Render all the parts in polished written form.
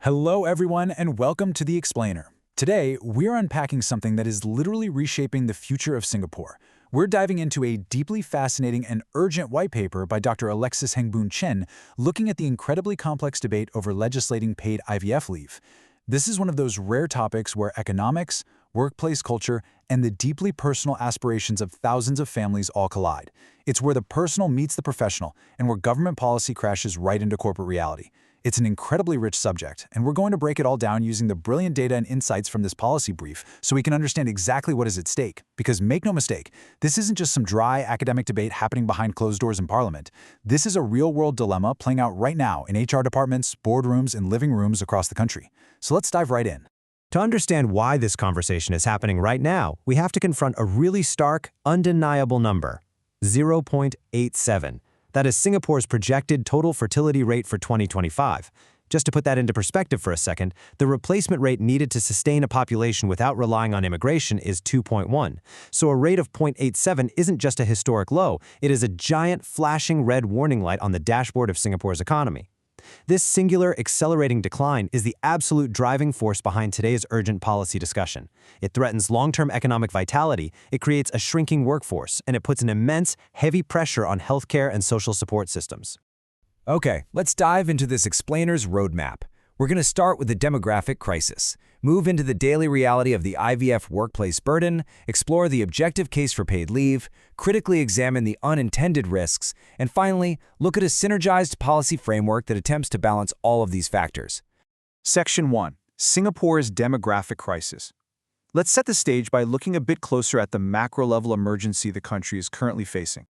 Hello, everyone, and welcome to The Explainer. Today, we're unpacking something that is literally reshaping the future of Singapore. We're diving into a deeply fascinating and urgent white paper by Dr. Alexis Hengboon Chen, looking at the incredibly complex debate over legislating paid IVF leave. This is one of those rare topics where economics, workplace culture, and the deeply personal aspirations of thousands of families all collide. It's where the personal meets the professional, and where government policy crashes right into corporate reality. It's an incredibly rich subject, and we're going to break it all down using the brilliant data and insights from this policy brief so we can understand exactly what is at stake. Because make no mistake, this isn't just some dry academic debate happening behind closed doors in Parliament. This is a real-world dilemma playing out right now in HR departments, boardrooms, and living rooms across the country. So let's dive right in. To understand why this conversation is happening right now, we have to confront a really stark, undeniable number: 0.87. That is Singapore's projected total fertility rate for 2025. Just to put that into perspective for a second, the replacement rate needed to sustain a population without relying on immigration is 2.1. So a rate of 0.87 isn't just a historic low, it is a giant flashing red warning light on the dashboard of Singapore's economy. This singular, accelerating decline is the absolute driving force behind today's urgent policy discussion. It threatens long-term economic vitality, it creates a shrinking workforce, and it puts an immense, heavy pressure on healthcare and social support systems. Okay, let's dive into this explainer's roadmap. We're going to start with the demographic crisis, move into the daily reality of the IVF workplace burden, explore the objective case for paid leave, critically examine the unintended risks, and finally, look at a synergized policy framework that attempts to balance all of these factors. Section 1. Singapore's demographic crisis. Let's set the stage by looking a bit closer at the macro-level emergency the country is currently facing.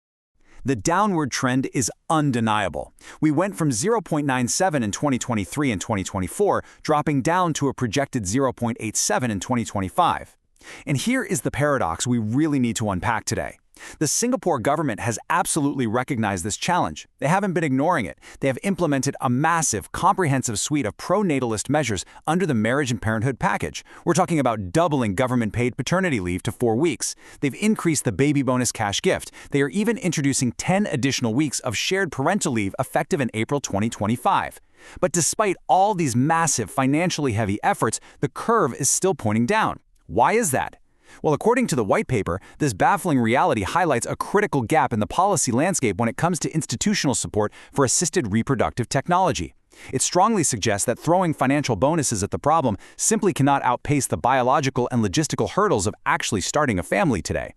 The downward trend is undeniable. We went from 0.97 in 2023 and 2024, dropping down to a projected 0.87 in 2025. And here is the paradox we really need to unpack today. The Singapore government has absolutely recognized this challenge. They haven't been ignoring it. They have implemented a massive, comprehensive suite of pro-natalist measures under the Marriage and Parenthood Package. We're talking about doubling government-paid paternity leave to 4 weeks. They've increased the baby bonus cash gift. They are even introducing 10 additional weeks of shared parental leave effective in April 2025. But despite all these massive, financially heavy efforts, the curve is still pointing down. Why is that? Well, according to the white paper, this baffling reality highlights a critical gap in the policy landscape when it comes to institutional support for assisted reproductive technology. It strongly suggests that throwing financial bonuses at the problem simply cannot outpace the biological and logistical hurdles of actually starting a family today.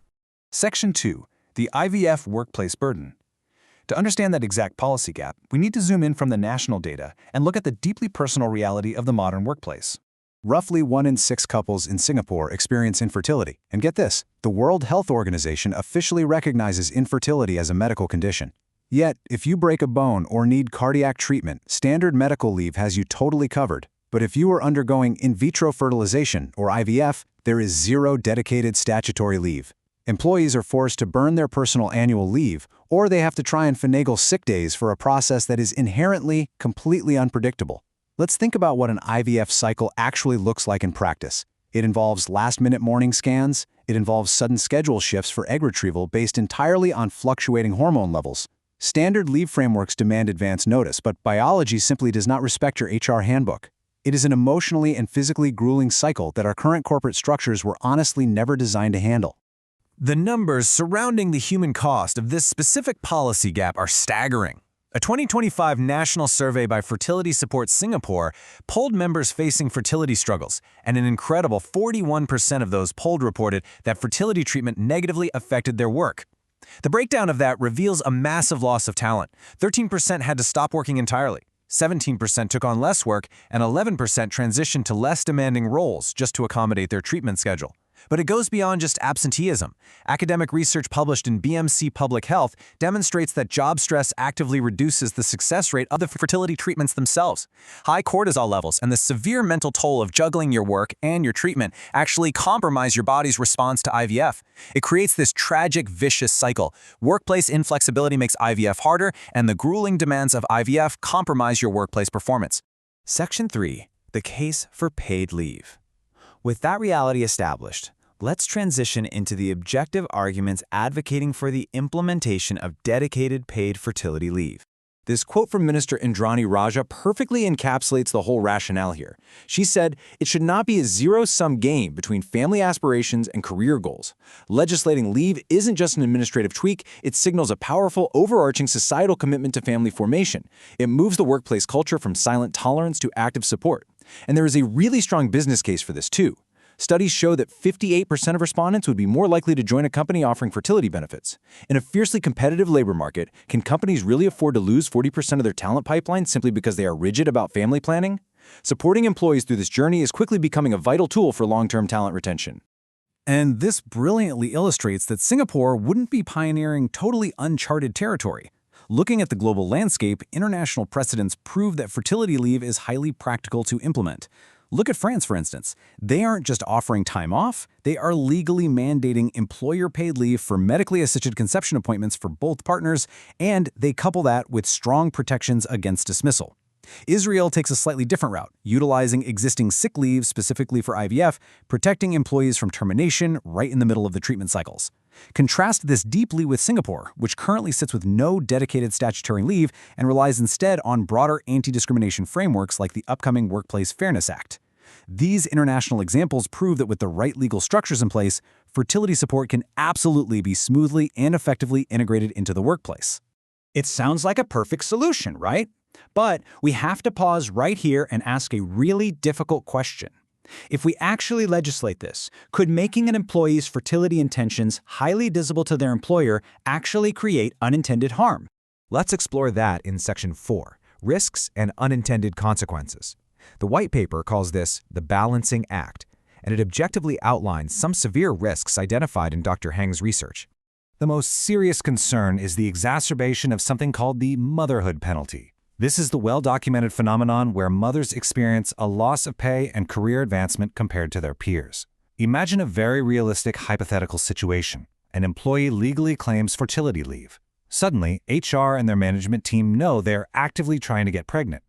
Section 2. The IVF workplace burden. To understand that exact policy gap, we need to zoom in from the national data and look at the deeply personal reality of the modern workplace. Roughly 1 in 6 couples in Singapore experience infertility. And get this, the World Health Organization officially recognizes infertility as a medical condition. Yet, if you break a bone or need cardiac treatment, standard medical leave has you totally covered. But if you are undergoing in vitro fertilization, or IVF, there is zero dedicated statutory leave. Employees are forced to burn their personal annual leave, or they have to try and finagle sick days for a process that is inherently, completely unpredictable. Let's think about what an IVF cycle actually looks like in practice. It involves last-minute morning scans. It involves sudden schedule shifts for egg retrieval based entirely on fluctuating hormone levels. Standard leave frameworks demand advance notice, but biology simply does not respect your HR handbook. It is an emotionally and physically grueling cycle that our current corporate structures were honestly never designed to handle. The numbers surrounding the human cost of this specific policy gap are staggering. A 2025 national survey by Fertility Support Singapore polled members facing fertility struggles, and an incredible 41% of those polled reported that fertility treatment negatively affected their work. The breakdown of that reveals a massive loss of talent. 13% had to stop working entirely, 17% took on less work, and 11% transitioned to less demanding roles just to accommodate their treatment schedule. But it goes beyond just absenteeism. Academic research published in BMC Public Health demonstrates that job stress actively reduces the success rate of the fertility treatments themselves. High cortisol levels and the severe mental toll of juggling your work and your treatment actually compromise your body's response to IVF. It creates this tragic, vicious cycle. Workplace inflexibility makes IVF harder, and the grueling demands of IVF compromise your workplace performance. Section 3. The case for paid leave. With that reality established, let's transition into the objective arguments advocating for the implementation of dedicated paid fertility leave. This quote from Minister Indrani Raja perfectly encapsulates the whole rationale here. She said, "It should not be a zero-sum game between family aspirations and career goals. Legislating leave isn't just an administrative tweak, it signals a powerful, overarching societal commitment to family formation. It moves the workplace culture from silent tolerance to active support. And there is a really strong business case for this, too. Studies show that 58% of respondents would be more likely to join a company offering fertility benefits. In a fiercely competitive labor market, can companies really afford to lose 40% of their talent pipeline simply because they are rigid about family planning? Supporting employees through this journey is quickly becoming a vital tool for long-term talent retention." And this brilliantly illustrates that Singapore wouldn't be pioneering totally uncharted territory. Looking at the global landscape, international precedents prove that fertility leave is highly practical to implement. Look at France, for instance. They aren't just offering time off, they are legally mandating employer-paid leave for medically assisted conception appointments for both partners, and they couple that with strong protections against dismissal. Israel takes a slightly different route, utilizing existing sick leave specifically for IVF, protecting employees from termination right in the middle of the treatment cycles. Contrast this deeply with Singapore, which currently sits with no dedicated statutory leave and relies instead on broader anti-discrimination frameworks like the upcoming Workplace Fairness Act. These international examples prove that with the right legal structures in place, fertility support can absolutely be smoothly and effectively integrated into the workplace. It sounds like a perfect solution, right? But we have to pause right here and ask a really difficult question. If we actually legislate this, could making an employee's fertility intentions highly visible to their employer actually create unintended harm? Let's explore that in Section 4, Risks and Unintended Consequences. The white paper calls this the balancing act, and it objectively outlines some severe risks identified in Dr. Heng's research. The most serious concern is the exacerbation of something called the motherhood penalty. This is the well-documented phenomenon where mothers experience a loss of pay and career advancement compared to their peers. Imagine a very realistic hypothetical situation. An employee legally claims fertility leave. Suddenly, HR and their management team know they're actively trying to get pregnant.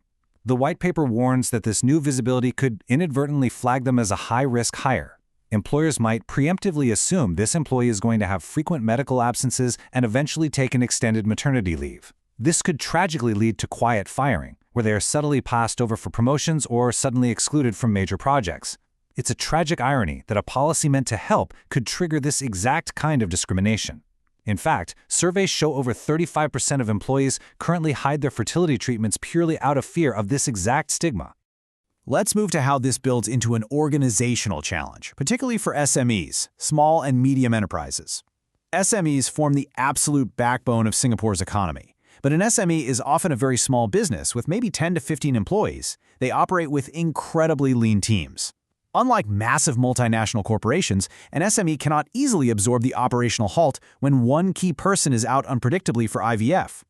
The white paper warns that this new visibility could inadvertently flag them as a high-risk hire. Employers might preemptively assume this employee is going to have frequent medical absences and eventually take an extended maternity leave. This could tragically lead to quiet firing, where they are subtly passed over for promotions or suddenly excluded from major projects. It's a tragic irony that a policy meant to help could trigger this exact kind of discrimination. In fact, surveys show over 35% of employees currently hide their fertility treatments purely out of fear of this exact stigma. Let's move to how this builds into an organizational challenge, particularly for SMEs, small and medium enterprises. SMEs form the absolute backbone of Singapore's economy. But an SME is often a very small business with maybe 10 to 15 employees. They operate with incredibly lean teams. Unlike massive multinational corporations, an SME cannot easily absorb the operational halt when one key person is out unpredictably for IVF.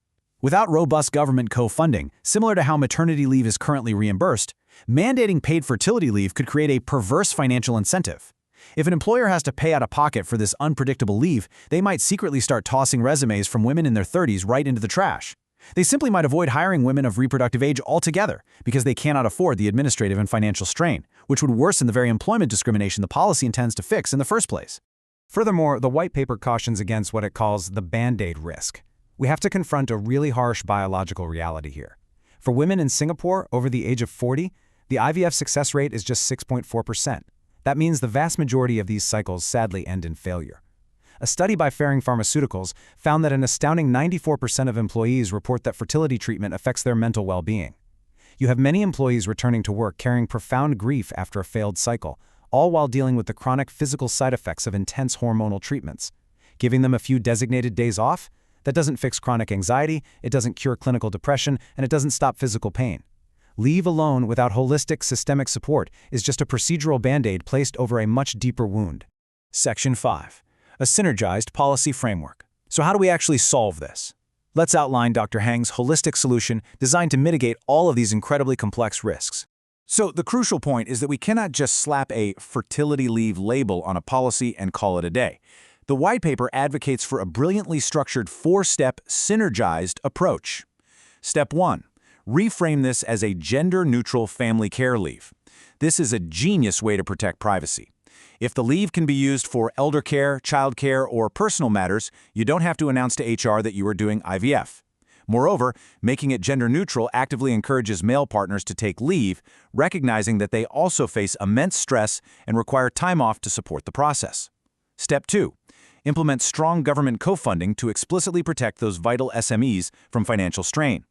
Without robust government co-funding, similar to how maternity leave is currently reimbursed, mandating paid fertility leave could create a perverse financial incentive. If an employer has to pay out of pocket for this unpredictable leave, they might secretly start tossing resumes from women in their 30s right into the trash. They simply might avoid hiring women of reproductive age altogether because they cannot afford the administrative and financial strain, which would worsen the very employment discrimination the policy intends to fix in the first place. Furthermore, the white paper cautions against what it calls the Band-Aid risk. We have to confront a really harsh biological reality here. For women in Singapore over the age of 40, the IVF success rate is just 6.4%. That means the vast majority of these cycles sadly end in failure. A study by Ferring Pharmaceuticals found that an astounding 94% of employees report that fertility treatment affects their mental well-being. You have many employees returning to work carrying profound grief after a failed cycle, all while dealing with the chronic physical side effects of intense hormonal treatments. Giving them a few designated days off? That doesn't fix chronic anxiety, it doesn't cure clinical depression, and it doesn't stop physical pain. Leave alone without holistic systemic support is just a procedural band-aid placed over a much deeper wound. Section 5. A synergized policy framework. So how do we actually solve this? Let's outline Dr. Heng's holistic solution designed to mitigate all of these incredibly complex risks. So the crucial point is that we cannot just slap a fertility leave label on a policy and call it a day. The white paper advocates for a brilliantly structured four-step synergized approach. Step 1. Reframe this as a gender-neutral family care leave. This is a genius way to protect privacy. If the leave can be used for elder care, child care, or personal matters, you don't have to announce to HR that you are doing IVF. Moreover, making it gender-neutral actively encourages male partners to take leave, recognizing that they also face immense stress and require time off to support the process. Step 2. Implement strong government co-funding to explicitly protect those vital SMEs from financial strain.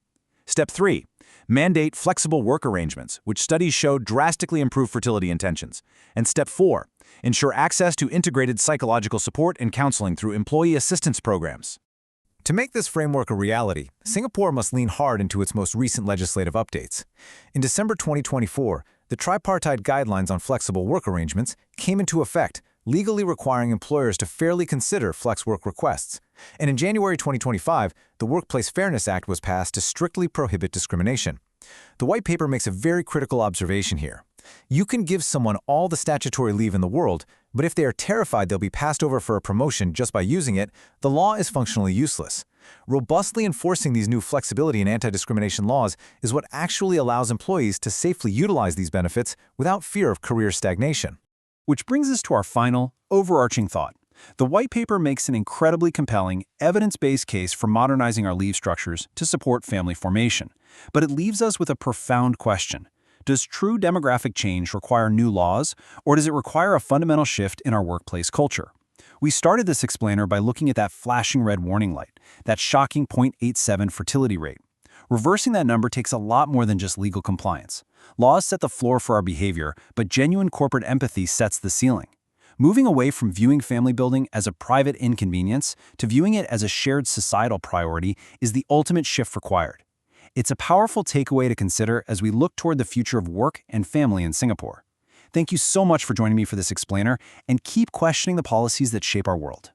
Step 3. Mandate flexible work arrangements, which studies show drastically improve fertility intentions. And Step 4. Ensure access to integrated psychological support and counseling through employee assistance programs. To make this framework a reality, Singapore must lean hard into its most recent legislative updates. In December 2024, the tripartite guidelines on flexible work arrangements came into effect, legally requiring employers to fairly consider flex work requests. And in January 2025, the Workplace Fairness Act was passed to strictly prohibit discrimination. The white paper makes a very critical observation here. You can give someone all the statutory leave in the world, but if they are terrified they'll be passed over for a promotion just by using it, the law is functionally useless. Robustly enforcing these new flexibility and anti-discrimination laws is what actually allows employees to safely utilize these benefits without fear of career stagnation. Which brings us to our final, overarching thought. The white paper makes an incredibly compelling, evidence-based case for modernizing our leave structures to support family formation. But it leaves us with a profound question. Does true demographic change require new laws, or does it require a fundamental shift in our workplace culture? We started this explainer by looking at that flashing red warning light, that shocking 0.87 fertility rate. Reversing that number takes a lot more than just legal compliance. Laws set the floor for our behavior, but genuine corporate empathy sets the ceiling. Moving away from viewing family building as a private inconvenience to viewing it as a shared societal priority is the ultimate shift required. It's a powerful takeaway to consider as we look toward the future of work and family in Singapore. Thank you so much for joining me for this explainer, and keep questioning the policies that shape our world.